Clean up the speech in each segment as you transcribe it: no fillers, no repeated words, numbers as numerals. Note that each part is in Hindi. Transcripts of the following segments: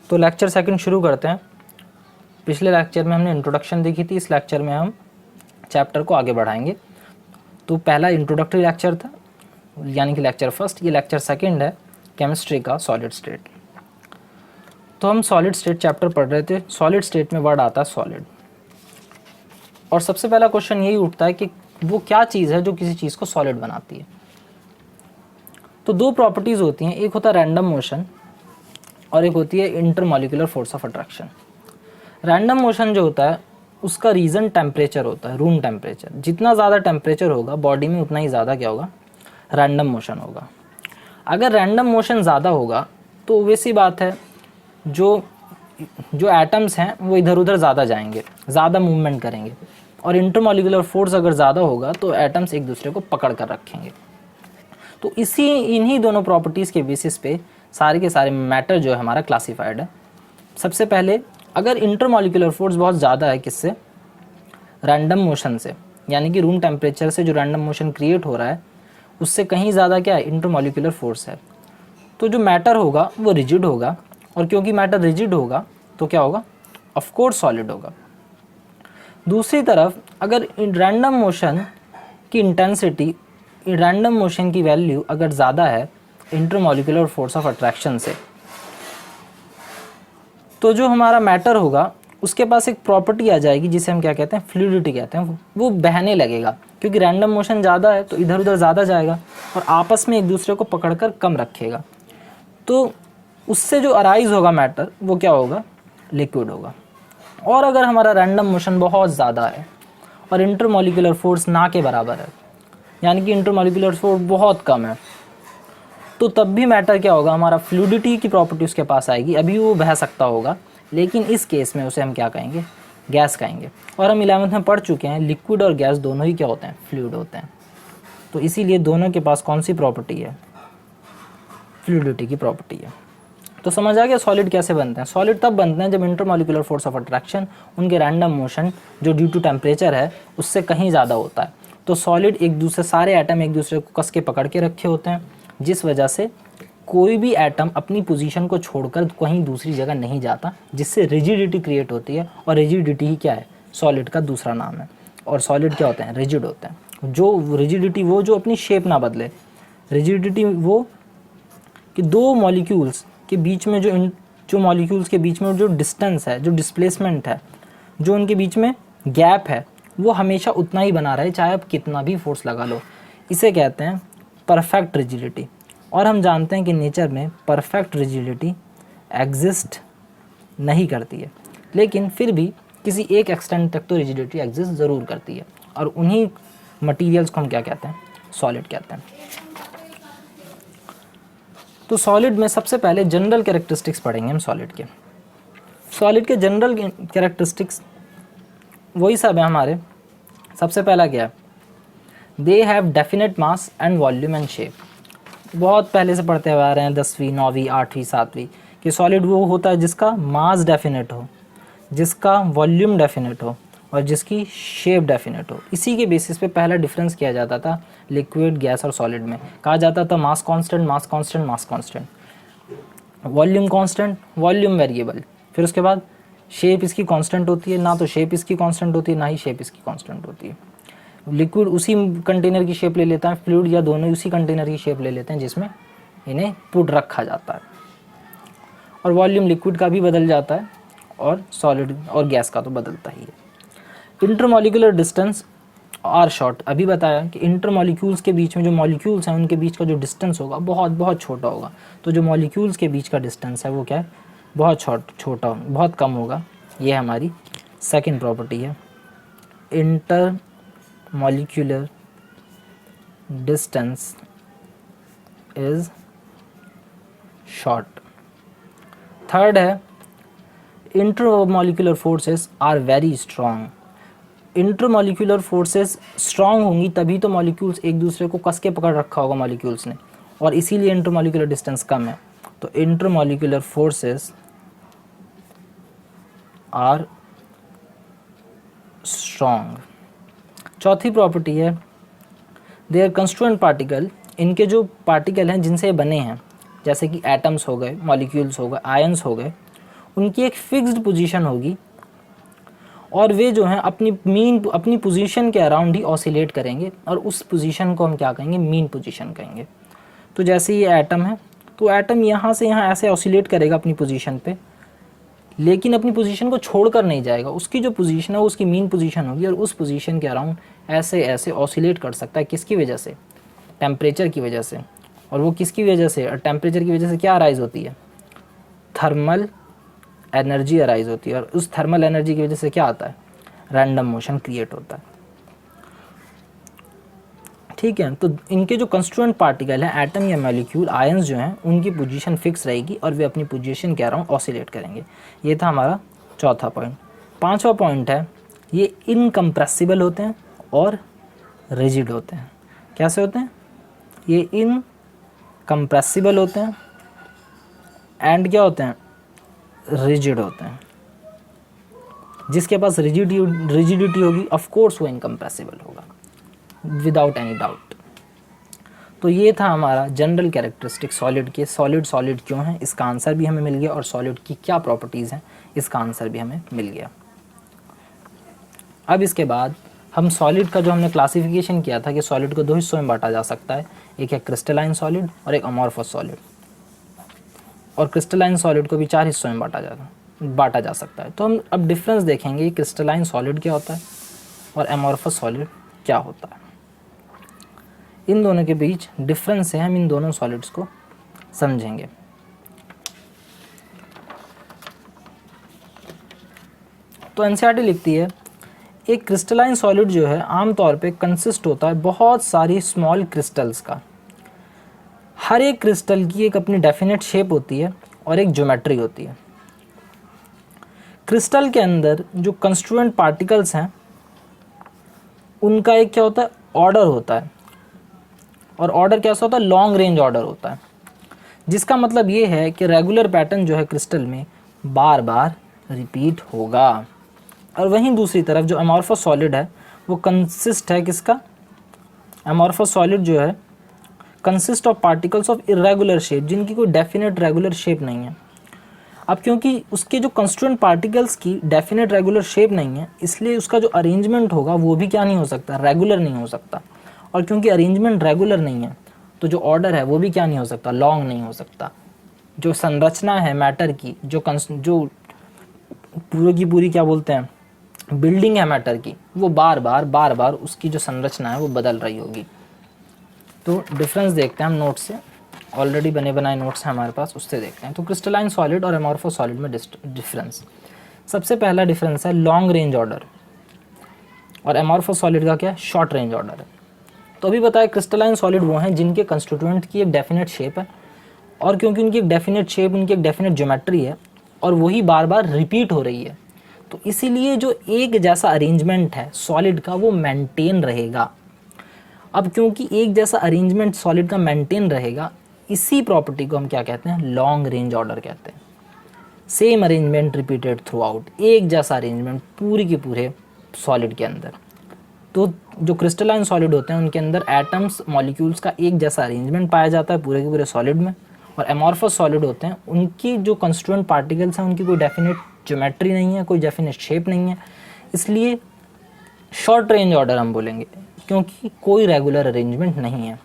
तो लेक्चर सेकंड शुरू करते हैं। पिछले लेक्चर में हमने इंट्रोडक्शन देखी थी, इस लेक्चर में हम चैप्टर को आगे बढ़ाएंगे। तो पहला इंट्रोडक्टरी लेक्चर था, यानी कि लेक्चर फर्स्ट। ये लेक्चर सेकंड है केमिस्ट्री का सॉलिड स्टेट। तो हम सॉलिड स्टेट चैप्टर पढ़ रहे थे। सॉलिड स्टेट में वर्ड आता है सॉलिड, और सबसे पहला क्वेश्चन यही उठता है कि वो क्या चीज़ है जो किसी चीज़ को सॉलिड बनाती है। तो दो प्रॉपर्टीज़ होती हैं, एक होता है रैंडम मोशन और एक होती है intermolecular force of attraction. Random motion जो होता है उसका रीज़न टेम्परेचर होता है, रूम टेम्परेचर। जितना ज़्यादा टेम्परेचर होगा बॉडी में उतना ही ज़्यादा क्या होगा, रैंडम मोशन होगा। अगर रैंडम मोशन ज़्यादा होगा तो वैसी बात है जो एटम्स हैं वो इधर उधर ज़्यादा जाएंगे, ज़्यादा मूवमेंट करेंगे। और इंटरमॉलिक्यूलर फोर्स अगर ज़्यादा होगा तो एटम्स एक दूसरे को पकड़ कर रखेंगे। तो इन्हीं दोनों प्रॉपर्टीज़ के बेसिस पे सारे के सारे मैटर जो है हमारा क्लासिफाइड है। सबसे पहले अगर इंटरमॉलिक्यूलर फोर्स बहुत ज़्यादा है, किससे, रैंडम मोशन से, यानी कि रूम टेम्परेचर से जो रैंडम मोशन क्रिएट हो रहा है उससे कहीं ज़्यादा क्या है, इंटरमॉलिक्यूलर फोर्स है, तो जो मैटर होगा वो रिजिड होगा। और क्योंकि मैटर रिजिड होगा तो क्या होगा, ऑफ कोर्स सॉलिड होगा। दूसरी तरफ अगर रैंडम मोशन की इंटेंसिटी, रैंडम मोशन की वैल्यू अगर ज़्यादा है इंटरमॉलिक्यूलर फोर्स ऑफ अट्रैक्शन से, तो जो हमारा मैटर होगा उसके पास एक प्रॉपर्टी आ जाएगी जिसे हम क्या कहते हैं, फ्लूइडिटी कहते हैं। वो बहने लगेगा, क्योंकि रैंडम मोशन ज़्यादा है तो इधर उधर ज़्यादा जाएगा और आपस में एक दूसरे को पकड़कर कम रखेगा। तो उससे जो अराइज होगा मैटर वो क्या होगा, लिक्विड होगा। और अगर हमारा रैंडम मोशन बहुत ज़्यादा है और इंटरमॉलिक्यूलर फोर्स ना के बराबर है, यानी कि इंटरमॉलिक्यूलर फोर्स बहुत कम है, तो तब भी मैटर क्या होगा, हमारा फ्लूइडिटी की प्रॉपर्टी उसके पास आएगी। अभी वो बह सकता होगा, लेकिन इस केस में उसे हम क्या कहेंगे, गैस कहेंगे। और हम 11th में पढ़ चुके हैं लिक्विड और गैस दोनों ही क्या होते हैं, फ्लूइड होते हैं। तो इसीलिए दोनों के पास कौन सी प्रॉपर्टी है, फ्लूइडिटी की प्रॉपर्टी है। तो समझ आ गया सॉलिड कैसे बनते हैं। सॉलिड तब बनते हैं जब इंटरमॉलिक्यूलर फोर्स ऑफ अट्रैक्शन, उनके रैंडम मोशन जो ड्यू टू टेम्परेचर है उससे कहीं ज़्यादा होता है। तो सॉलिड एक दूसरे, सारे एटम एक दूसरे को कस के पकड़ के रखे होते हैं, जिस वजह से कोई भी एटम अपनी पोजीशन को छोड़कर कहीं दूसरी जगह नहीं जाता, जिससे रिजिडिटी क्रिएट होती है। और रिजिडिटी ही क्या है, सॉलिड का दूसरा नाम है। और सॉलिड क्या होते हैं, रिजिड होते हैं। जो रिजिडिटी वो जो अपनी शेप ना बदले, रिजिडिटी वो कि दो मॉलिक्यूल्स के बीच में जो मॉलिक्यूल्स के बीच में जो डिस्टेंस है, जो डिस्प्लेसमेंट है, जो उनके बीच में गैप है, वो हमेशा उतना ही बना रहे चाहे आप कितना भी फोर्स लगा लो। इसे कहते हैं परफेक्ट रिजिडिटी। और हम जानते हैं कि नेचर में परफेक्ट रिजिडिटी एग्जिस्ट नहीं करती है, लेकिन फिर भी किसी एक एक्सटेंट तक तो रिजिडिटी एग्जिस्ट ज़रूर करती है। और उन्हीं मटीरियल्स को हम क्या कहते हैं, सॉलिड कहते हैं। तो सॉलिड में सबसे पहले जनरल कैरेक्टरिस्टिक्स पढ़ेंगे हम सॉलिड के। सॉलिड के जनरल कैरेक्टरिस्टिक्स वही सब है हमारे। सबसे पहला क्या है, they have definite mass and volume and shape. बहुत पहले से पढ़ते हुए आ रहे हैं 10वीं 9वीं 8वीं 7वीं कि सॉलिड वो होता है जिसका मास डेफिनेट हो, जिसका वॉल्यूम डेफिनेट हो और जिसकी शेप डेफिनेट हो। इसी के बेसिस पे पहला डिफरेंस किया जाता था लिक्विड, गैस और सॉलिड में। कहा जाता था mass constant, mass constant, mass constant, volume constant, volume variable. फिर उसके बाद शेप इसकी कांस्टेंट होती है, ना तो शेप इसकी कांस्टेंट होती है ना ही शेप इसकी कांस्टेंट होती है। लिक्विड उसी कंटेनर की शेप ले लेता है, फ्लूइड या दोनों उसी कंटेनर की शेप ले लेते हैं जिसमें इन्हें पुट रखा जाता है। और वॉल्यूम लिक्विड का भी बदल जाता है और सॉलिड और गैस का तो बदलता ही है। इंटरमॉलिक्यूलर डिस्टेंस आर शॉर्ट, अभी बताया कि इंटरमॉलिक्यूल्स के बीच में जो मॉलिक्यूल्स हैं उनके बीच का जो डिस्टेंस होगा बहुत बहुत छोटा होगा। तो जो मॉलिक्यूल्स के बीच का डिस्टेंस है वो क्या है, बहुत छोटा, बहुत कम होगा। ये हमारी सेकंड प्रॉपर्टी है, inter molecular distance is short. Third है intermolecular forces are very strong. Intermolecular forces strong होंगी तभी तो मॉलिक्यूल्स एक दूसरे को कस के पकड़ रखा होगा मॉलिक्यूल्स ने, और इसीलिए इंटरमॉलिक्यूलर डिस्टेंस कम है। तो इंटरमॉलिक्यूलर फोर्सेस आर स्ट्रॉन्ग। चौथी प्रॉपर्टी है देयर कंस्टिट्यूएंट पार्टिकल, इनके जो पार्टिकल हैं जिनसे बने हैं, जैसे कि एटम्स हो गए, मॉलिक्यूल्स हो गए, आयंस हो गए, उनकी एक फिक्स्ड पोजीशन होगी और वे जो हैं अपनी पोजीशन के अराउंड ही ऑसिलेट करेंगे और उस पोजीशन को हम क्या कहेंगे, मीन पोजीशन कहेंगे। तो जैसे ये एटम है, तो एटम यहाँ से यहाँ ऐसे ऑसिलेट करेगा अपनी पोजीशन पे, लेकिन अपनी पोजीशन को छोड़कर नहीं जाएगा। उसकी जो पोजीशन है वो उसकी मीन पोजीशन होगी और उस पोजीशन के अराउंड ऐसे ऐसे ऑसिलेट कर सकता है। किसकी वजह से? टेम्परेचर की वजह से। और वो किसकी वजह से? टेम्परेचर की वजह से क्या अराइज होती है? थर्मल एनर्जी अराइज होती है। और उस थर्मल एनर्जी की वजह से क्या आता है? रैंडम मोशन क्रिएट होता है। ठीक है, तो इनके जो कंस्टिट्यूएंट पार्टिकल हैं, एटम या मॉलिक्यूल, आयंस जो हैं, उनकी पोजीशन फिक्स रहेगी और वे अपनी पोजीशन के अराउंड ऑसिलेट करेंगे। ये था हमारा चौथा पॉइंट। पांचवा पॉइंट है, ये इनकम्प्रेसिबल होते हैं और रिजिड होते हैं। कैसे होते हैं? ये इनकम्प्रेसिबल होते हैं एंड क्या होते हैं? रिजिड होते हैं। जिसके पास रिजिडिटी होगी ऑफ कोर्स वो इनकम्प्रेसिबल होगा, विदाउट एनी डाउट। तो ये था हमारा जनरल कैरेक्टरिस्टिक सॉलिड के। सॉलिड क्यों है, इसका आंसर भी हमें मिल गया, और सॉलिड की क्या प्रॉपर्टीज़ हैं, इसका आंसर भी हमें मिल गया। अब इसके बाद हम सॉलिड का जो हमने क्लासिफिकेशन किया था कि सॉलिड को दो हिस्सों में बांटा जा सकता है, एक है क्रिस्टलाइन सॉलिड और एक अमॉर्फस सॉलिड। और क्रिस्टलाइन सॉलिड को भी 4 हिस्सों में बांटा जा सकता है। तो हम अब डिफरेंस देखेंगे, क्रिस्टलाइन सॉलिड क्या होता है और अमॉर्फस सॉलिड क्या होता है। इन दोनों के बीच डिफरेंस है, हम इन दोनों सॉलिड्स को समझेंगे। तो एनसीईआरटी लिखती है, एक क्रिस्टलाइन सॉलिड जो है आमतौर पे कंसिस्ट होता है बहुत सारी स्मॉल क्रिस्टल्स का। हर एक क्रिस्टल की एक अपनी डेफिनेट शेप होती है और एक ज्योमेट्री होती है। क्रिस्टल के अंदर जो कंस्टिट्यूएंट पार्टिकल्स हैं उनका एक क्या होता है? ऑर्डर होता है। और ऑर्डर कैसा होता है? लॉन्ग रेंज ऑर्डर होता है। जिसका मतलब ये है कि रेगुलर पैटर्न जो है क्रिस्टल में बार बार रिपीट होगा। और वहीं दूसरी तरफ जो अमॉर्फस सॉलिड है वो कंसिस्ट है किसका? अमॉर्फस सॉलिड जो है consist of particles of irregular shape, जिनकी कोई डेफिनेट रेगुलर शेप नहीं है। अब क्योंकि उसके जो कंस्टिट्यूएंट पार्टिकल्स की डेफिनेट रेगुलर शेप नहीं है, इसलिए उसका जो अरेंजमेंट होगा वो भी क्या नहीं हो सकता? रेगुलर नहीं हो सकता। और क्योंकि अरेंजमेंट रेगुलर नहीं है तो जो ऑर्डर है वो भी क्या नहीं हो सकता? लॉन्ग नहीं हो सकता। जो संरचना है मैटर की, जो पूरी की पूरी क्या बोलते हैं, बिल्डिंग है मैटर की, वो बार बार उसकी जो संरचना है वो बदल रही होगी। तो डिफरेंस देखते हैं हम नोट से, ऑलरेडी बने बनाए नोट्स हैं हमारे पास, उससे देखते हैं। तो क्रिस्टलाइन सॉलिड और अमॉर्फस सॉलिड में डिफरेंस, सबसे पहला डिफरेंस है लॉन्ग रेंज ऑर्डर, और अमॉर्फस सॉलिड का क्या है? शॉर्ट रेंज ऑर्डर है। तो अभी बताया क्रिस्टलाइन सॉलिड वो हैं जिनके कंस्टिट्यूएंट की एक डेफिनेट शेप है, और क्योंकि उनकी एक डेफिनेट शेप, उनकी एक डेफिनेट ज्योमेट्री है और वही बार बार रिपीट हो रही है, तो इसीलिए जो एक जैसा अरेंजमेंट है सॉलिड का वो मेंटेन रहेगा। अब क्योंकि एक जैसा अरेंजमेंट सॉलिड का मेंटेन रहेगा, इसी प्रॉपर्टी को हम क्या कहते हैं? लॉन्ग रेंज ऑर्डर कहते हैं। Same arrangement repeated through out, एक जैसा अरेंजमेंट पूरी के पूरे सॉलिड के अंदर। तो जो क्रिस्टलाइन सॉलिड होते हैं उनके अंदर एटम्स, मॉलिक्यूल्स का एक जैसा अरेंजमेंट पाया जाता है पूरे के पूरे सॉलिड में। और अमॉर्फस सॉलिड होते हैं, उनकी जो कंस्टिट्यूएंट पार्टिकल्स हैं उनकी कोई डेफिनेट ज्योमेट्री नहीं है, कोई डेफिनेट शेप नहीं है, इसलिए शॉर्ट रेंज ऑर्डर हम बोलेंगे, क्योंकि कोई रेगुलर अरेंजमेंट नहीं है।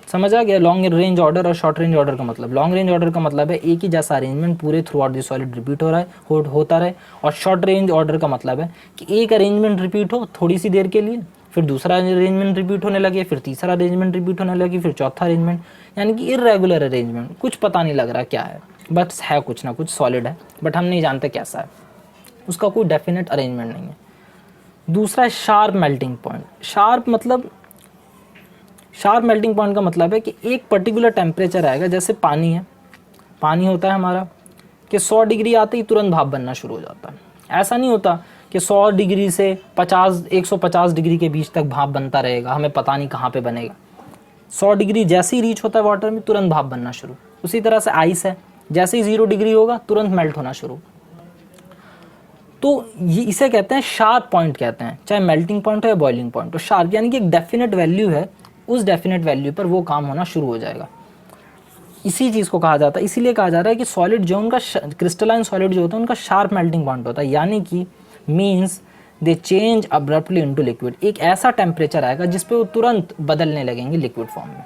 समझ आ गया लॉन्ग रेंज ऑर्डर और शॉर्ट रेंज ऑर्डर का मतलब? लॉन्ग रेंज ऑर्डर का मतलब है एक ही जैसा अरेंजमेंट पूरे through out the solid repeat हो रहा है, होता रहे। और शॉर्ट रेंज ऑर्डर का मतलब है कि एक अरेंजमेंट रिपीट हो थोड़ी सी देर के लिए, फिर दूसरा अरेंजमेंट रिपीट होने लगे, फिर तीसरा अरेंजमेंट रिपीट होने लगे, फिर चौथा अरेंजमेंट, यानी कि इर्रेगुलर अरेंजमेंट। कुछ पता नहीं लग रहा क्या है, बस है कुछ ना कुछ सॉलिड है, बट हम नहीं जानते कैसा है, उसका कोई डेफिनेट अरेंजमेंट नहीं है। दूसरा है sharp melting point. Sharp melting point का मतलब है कि एक पर्टिकुलर टेम्परेचर आएगा, जैसे पानी है, पानी होता है हमारा कि 100 डिग्री आते ही तुरंत भाप बनना शुरू हो जाता है। ऐसा नहीं होता कि 100 डिग्री से 150 डिग्री के बीच तक भाप बनता रहेगा, हमें पता नहीं कहाँ पे बनेगा। 100 डिग्री जैसे ही रीच होता है वाटर में तुरंत भाप बनना शुरू। उसी तरह से आइस है, जैसे ही 0 डिग्री होगा तुरंत मेल्ट होना शुरू। तो ये इसे कहते हैं शार्प पॉइंट कहते हैं, चाहे मेल्टिंग पॉइंट हो या बॉइलिंग पॉइंट। तो शार्प यानी कि एक डेफिनेट वैल्यू है, उस डेफिनेट वैल्यू पर वो काम होना शुरू हो जाएगा। इसी चीज़ को कहा जाता है, इसीलिए कहा जा रहा है कि सॉलिड जो उनका क्रिस्टलाइन सॉलिड जो होता है उनका शार्प मेल्टिंग पॉइंट होता है, यानी कि means they change abruptly into liquid. एक ऐसा टेम्परेचर आएगा जिस पे वो तुरंत बदलने लगेंगे लिक्विड फॉर्म में।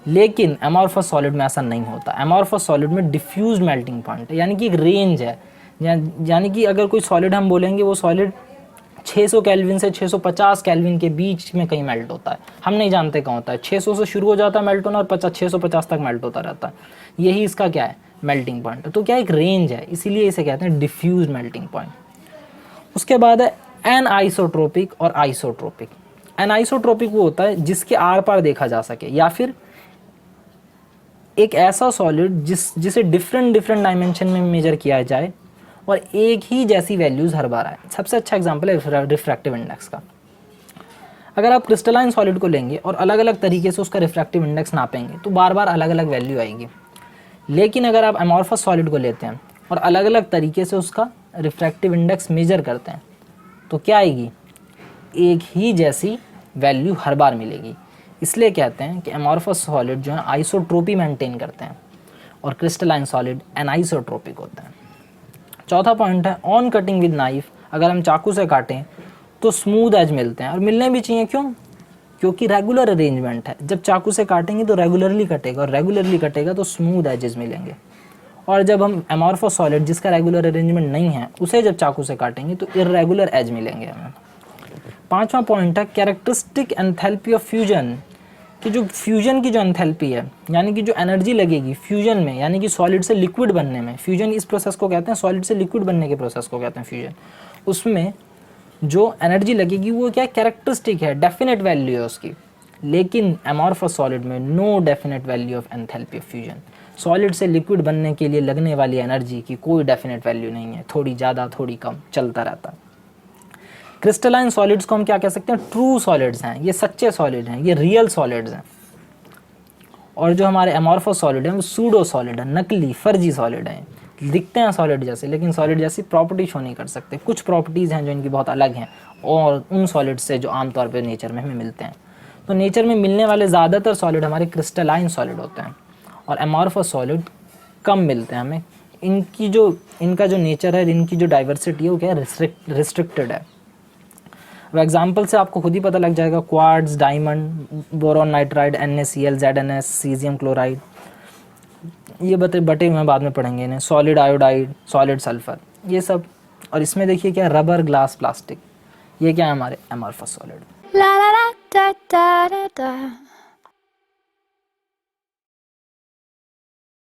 लेकिन एमॉर्फस सॉलिड में ऐसा नहीं होता। एमॉर्फस सॉलिड में डिफ्यूज मेल्टिंग पॉइंट है, यानी कि एक रेंज है, यानी कि अगर कोई सॉलिड हम बोलेंगे वो सॉलिड 600 केल्विन से 650 केल्विन के बीच में कहीं मेल्ट होता है, हम नहीं जानते कहाँ होता है। 600 से शुरू हो जाता है मेल्ट होना और 650 तक मेल्ट होता रहता है, यही इसका क्या है, मेल्टिंग पॉइंट। तो क्या एक रेंज है, इसीलिए इसे कहते हैं डिफ्यूज मेल्टिंग पॉइंट। उसके बाद है एनआइसोट्रोपिक और आइसोट्रोपिक। एनआइसोट्रोपिक वो होता है जिसके आर पार देखा जा सके, या फिर एक ऐसा सॉलिड जिसे डिफरेंट डायमेंशन में मेजर किया जाए और एक ही जैसी वैल्यूज़ हर बार आए। सबसे अच्छा एग्जांपल है रिफ्रैक्टिव इंडेक्स का। अगर आप क्रिस्टलाइन सॉलिड को लेंगे और अलग अलग तरीके से उसका रिफ्रैक्टिव इंडेक्स नापेंगे तो बार बार अलग अलग वैल्यू आएगी। लेकिन अगर आप एमॉर्फस सॉलिड को लेते हैं और अलग अलग तरीके से उसका रिफ्रैक्टिव इंडेक्स मेजर करते हैं तो क्या आएगी, एक ही जैसी वैल्यू हर बार मिलेगी। इसलिए कहते हैं कि एमॉर्फस सॉलिड जो है आइसोट्रोपी मेंटेन करते हैं और क्रिस्टलाइन सॉलिड एनाइसोट्रोपिक होते हैं। चौथा पॉइंट है ऑन कटिंग विद नाइफ। अगर हम चाकू से काटें तो स्मूथ एज मिलते हैं, और मिलने भी चाहिए। क्यों? क्योंकि रेगुलर अरेंजमेंट है। जब चाकू से काटेंगे तो रेगुलरली कटेगा, और रेगुलरली कटेगा तो स्मूथ एजेस मिलेंगे। और जब हम एमॉर्फस सॉलिड जिसका रेगुलर अरेंजमेंट नहीं है उसे जब चाकू से काटेंगे तो इरेगुलर एज मिलेंगे हमें। पांचवा पॉइंट है कैरेक्टरिस्टिक एंथैल्पी ऑफ फ्यूजन, कि जो फ्यूजन की जो एंथैल्पी है, यानी कि जो एनर्जी लगेगी फ्यूजन में, यानी कि सॉलिड से लिक्विड बनने में, फ्यूजन इस प्रोसेस को कहते हैं, सॉलिड से लिक्विड बनने के प्रोसेस को कहते हैं फ्यूजन। उसमें जो एनर्जी लगेगी वो क्या कैरेक्टरिस्टिक है, डेफिनेट वैल्यू है उसकी। लेकिन एमॉर्फस सॉलिड में no definite value of enthalpy of fusion. Solid से लिक्विड बनने के लिए लगने वाली एनर्जी की कोई डेफिनेट वैल्यू नहीं है, थोड़ी ज़्यादा थोड़ी कम चलता रहता है। क्रिस्टलाइन सॉलिड्स को हम क्या कह सकते हैं, ट्रू सॉलिड्स हैं, ये सच्चे सॉलिड हैं, ये रियल सॉलिड्स हैं। और जो हमारे एमॉर्फस सॉलिड हैं वो सूडो सॉलिड है, नकली फर्जी सॉलिड हैं, दिखते हैं सॉलिड जैसे लेकिन सॉलिड जैसी प्रॉपर्टी शो नहीं कर सकते। कुछ प्रॉपर्टीज़ हैं जो इनकी बहुत अलग हैं और उन सॉलिड से जो आमतौर पर नेचर में हमें मिलते हैं। तो नेचर में मिलने वाले ज़्यादातर सॉलिड हमारे क्रिस्टलाइन सॉलिड होते हैं और एमॉर्फस सॉलिड कम मिलते हैं हमें। इनका जो नेचर है, इनकी जो डाइवर्सिटी है वो क्या है, रिस्ट्रिक्टेड है। अब एग्जाम्पल से आपको खुद ही पता लग जाएगा, quartz, diamond, boron nitride, NaCl, ZnS, caesium chloride, ये बटे हुए बाद में पढ़ेंगे इन्हें, सॉलिड आयोडाइड, सॉलिड सल्फर, ये सब। और इसमें देखिए क्या, रबर, ग्लास, प्लास्टिक, ये क्या है हमारे एमॉर्फस सॉलिड।